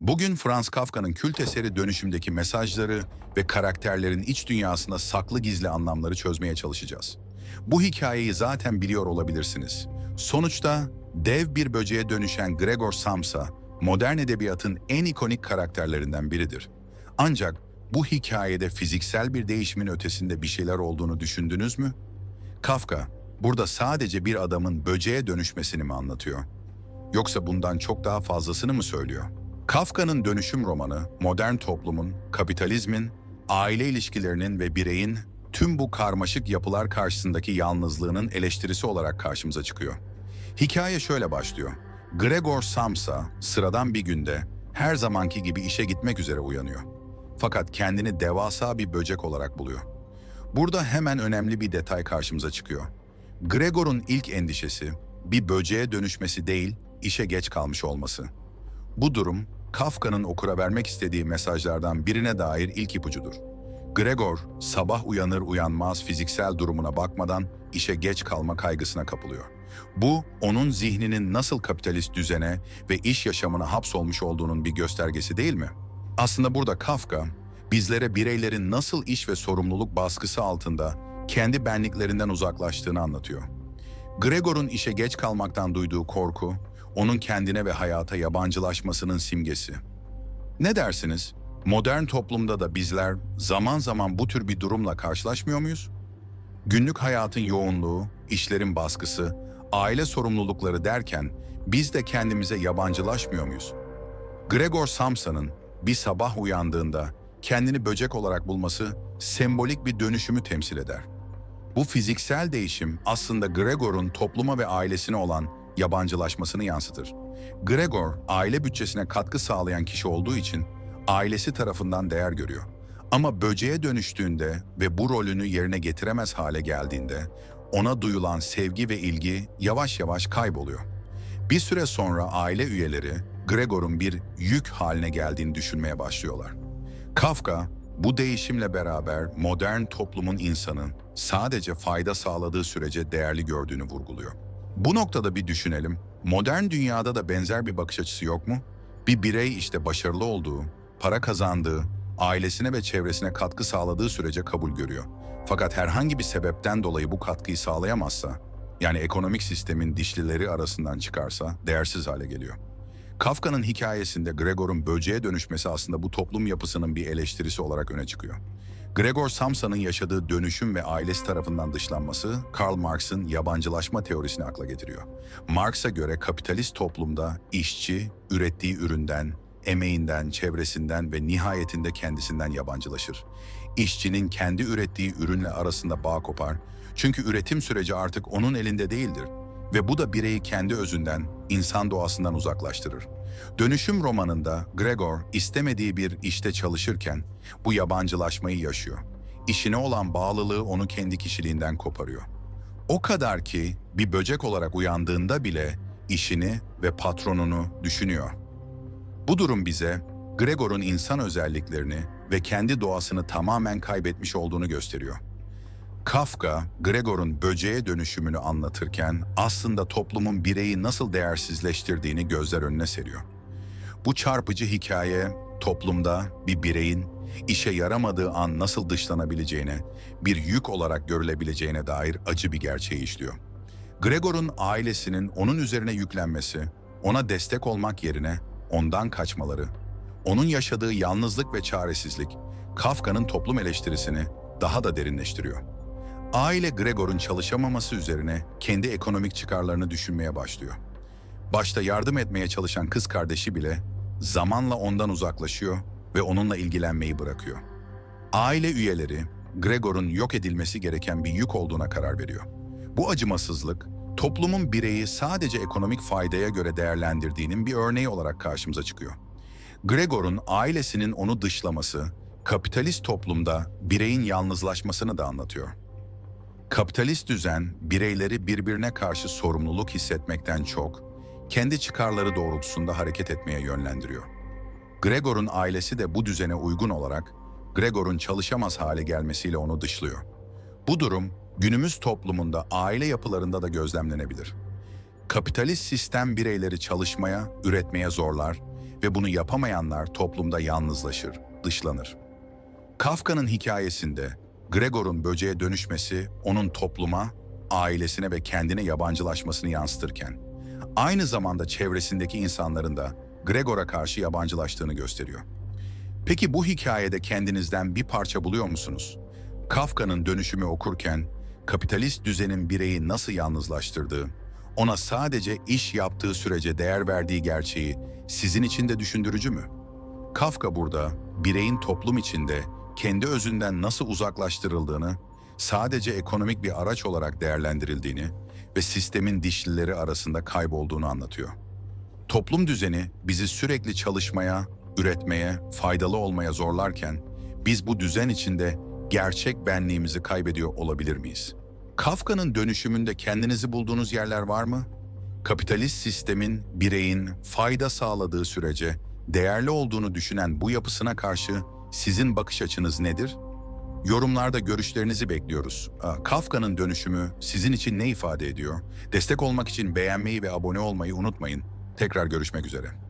Bugün Franz Kafka'nın kült eseri Dönüşüm'deki mesajları ve karakterlerin iç dünyasında saklı gizli anlamları çözmeye çalışacağız. Bu hikayeyi zaten biliyor olabilirsiniz. Sonuçta dev bir böceğe dönüşen Gregor Samsa, modern edebiyatın en ikonik karakterlerinden biridir. Ancak bu hikayede fiziksel bir değişimin ötesinde bir şeyler olduğunu düşündünüz mü? Kafka, burada sadece bir adamın böceğe dönüşmesini mi anlatıyor? Yoksa bundan çok daha fazlasını mı söylüyor? Kafka'nın Dönüşüm romanı, modern toplumun, kapitalizmin, aile ilişkilerinin ve bireyin tüm bu karmaşık yapılar karşısındaki yalnızlığının eleştirisi olarak karşımıza çıkıyor. Hikaye şöyle başlıyor. Gregor Samsa sıradan bir günde her zamanki gibi işe gitmek üzere uyanıyor. Fakat kendini devasa bir böcek olarak buluyor. Burada hemen önemli bir detay karşımıza çıkıyor. Gregor'un ilk endişesi bir böceğe dönüşmesi değil, işe geç kalmış olması. Bu durum, Kafka'nın okura vermek istediği mesajlardan birine dair ilk ipucudur. Gregor, sabah uyanır uyanmaz fiziksel durumuna bakmadan işe geç kalma kaygısına kapılıyor. Bu, onun zihninin nasıl kapitalist düzene ve iş yaşamına hapsolmuş olduğunun bir göstergesi değil mi? Aslında burada Kafka, bizlere bireylerin nasıl iş ve sorumluluk baskısı altında kendi benliklerinden uzaklaştığını anlatıyor. Gregor'un işe geç kalmaktan duyduğu korku, onun kendine ve hayata yabancılaşmasının simgesi. Ne dersiniz? Modern toplumda da bizler zaman zaman bu tür bir durumla karşılaşmıyor muyuz? Günlük hayatın yoğunluğu, işlerin baskısı, aile sorumlulukları derken biz de kendimize yabancılaşmıyor muyuz? Gregor Samsa'nın bir sabah uyandığında kendini böcek olarak bulması sembolik bir dönüşümü temsil eder. Bu fiziksel değişim aslında Gregor'un topluma ve ailesine olan yabancılaşmasını yansıtır. Gregor, aile bütçesine katkı sağlayan kişi olduğu için ailesi tarafından değer görüyor. Ama böceğe dönüştüğünde ve bu rolünü yerine getiremez hale geldiğinde ona duyulan sevgi ve ilgi yavaş yavaş kayboluyor. Bir süre sonra aile üyeleri Gregor'un bir yük haline geldiğini düşünmeye başlıyorlar. Kafka, bu değişimle beraber modern toplumun insanın sadece fayda sağladığı sürece değerli gördüğünü vurguluyor. Bu noktada bir düşünelim, modern dünyada da benzer bir bakış açısı yok mu? Bir birey işte başarılı olduğu, para kazandığı, ailesine ve çevresine katkı sağladığı sürece kabul görüyor. Fakat herhangi bir sebepten dolayı bu katkıyı sağlayamazsa, yani ekonomik sistemin dişlileri arasından çıkarsa değersiz hale geliyor. Kafka'nın hikayesinde Gregor'un böceğe dönüşmesi aslında bu toplum yapısının bir eleştirisi olarak öne çıkıyor. Gregor Samsa'nın yaşadığı dönüşüm ve ailesi tarafından dışlanması, Karl Marx'ın yabancılaşma teorisini akla getiriyor. Marx'a göre kapitalist toplumda işçi, ürettiği üründen, emeğinden, çevresinden ve nihayetinde kendisinden yabancılaşır. İşçinin kendi ürettiği ürünle arasında bağ kopar, çünkü üretim süreci artık onun elinde değildir. Ve bu da bireyi kendi özünden, insan doğasından uzaklaştırır. Dönüşüm romanında Gregor istemediği bir işte çalışırken bu yabancılaşmayı yaşıyor. İşine olan bağlılığı onu kendi kişiliğinden koparıyor. O kadar ki bir böcek olarak uyandığında bile işini ve patronunu düşünüyor. Bu durum bize Gregor'un insan özelliklerini ve kendi doğasını tamamen kaybetmiş olduğunu gösteriyor. Kafka, Gregor'un böceğe dönüşümünü anlatırken aslında toplumun bireyi nasıl değersizleştirdiğini gözler önüne seriyor. Bu çarpıcı hikaye, toplumda bir bireyin işe yaramadığı an nasıl dışlanabileceğine, bir yük olarak görülebileceğine dair acı bir gerçeği işliyor. Gregor'un ailesinin onun üzerine yüklenmesi, ona destek olmak yerine ondan kaçmaları, onun yaşadığı yalnızlık ve çaresizlik, Kafka'nın toplum eleştirisini daha da derinleştiriyor. Aile Gregor'un çalışamaması üzerine kendi ekonomik çıkarlarını düşünmeye başlıyor. Başta yardım etmeye çalışan kız kardeşi bile zamanla ondan uzaklaşıyor ve onunla ilgilenmeyi bırakıyor. Aile üyeleri Gregor'un yok edilmesi gereken bir yük olduğuna karar veriyor. Bu acımasızlık, toplumun bireyi sadece ekonomik faydaya göre değerlendirdiğinin bir örneği olarak karşımıza çıkıyor. Gregor'un ailesinin onu dışlaması, kapitalist toplumda bireyin yalnızlaşmasını da anlatıyor. Kapitalist düzen, bireyleri birbirine karşı sorumluluk hissetmekten çok, kendi çıkarları doğrultusunda hareket etmeye yönlendiriyor. Gregor'un ailesi de bu düzene uygun olarak, Gregor'un çalışamaz hale gelmesiyle onu dışlıyor. Bu durum, günümüz toplumunda aile yapılarında da gözlemlenebilir. Kapitalist sistem bireyleri çalışmaya, üretmeye zorlar ve bunu yapamayanlar toplumda yalnızlaşır, dışlanır. Kafka'nın hikayesinde Gregor'un böceğe dönüşmesi onun topluma, ailesine ve kendine yabancılaşmasını yansıtırken, aynı zamanda çevresindeki insanların da Gregor'a karşı yabancılaştığını gösteriyor. Peki bu hikayede kendinizden bir parça buluyor musunuz? Kafka'nın Dönüşümü okurken kapitalist düzenin bireyi nasıl yalnızlaştırdığı, ona sadece iş yaptığı sürece değer verdiği gerçeği sizin için de düşündürücü mü? Kafka burada bireyin toplum içinde kendi özünden nasıl uzaklaştırıldığını, sadece ekonomik bir araç olarak değerlendirildiğini ve sistemin dişlileri arasında kaybolduğunu anlatıyor. Toplum düzeni bizi sürekli çalışmaya, üretmeye, faydalı olmaya zorlarken biz bu düzen içinde gerçek benliğimizi kaybediyor olabilir miyiz? Kafka'nın Dönüşümünde kendinizi bulduğunuz yerler var mı? Kapitalist sistemin bireyin fayda sağladığı sürece değerli olduğunu düşünen bu yapısına karşı sizin bakış açınız nedir? Yorumlarda görüşlerinizi bekliyoruz. Kafka'nın Dönüşümü sizin için ne ifade ediyor? Destek olmak için beğenmeyi ve abone olmayı unutmayın. Tekrar görüşmek üzere.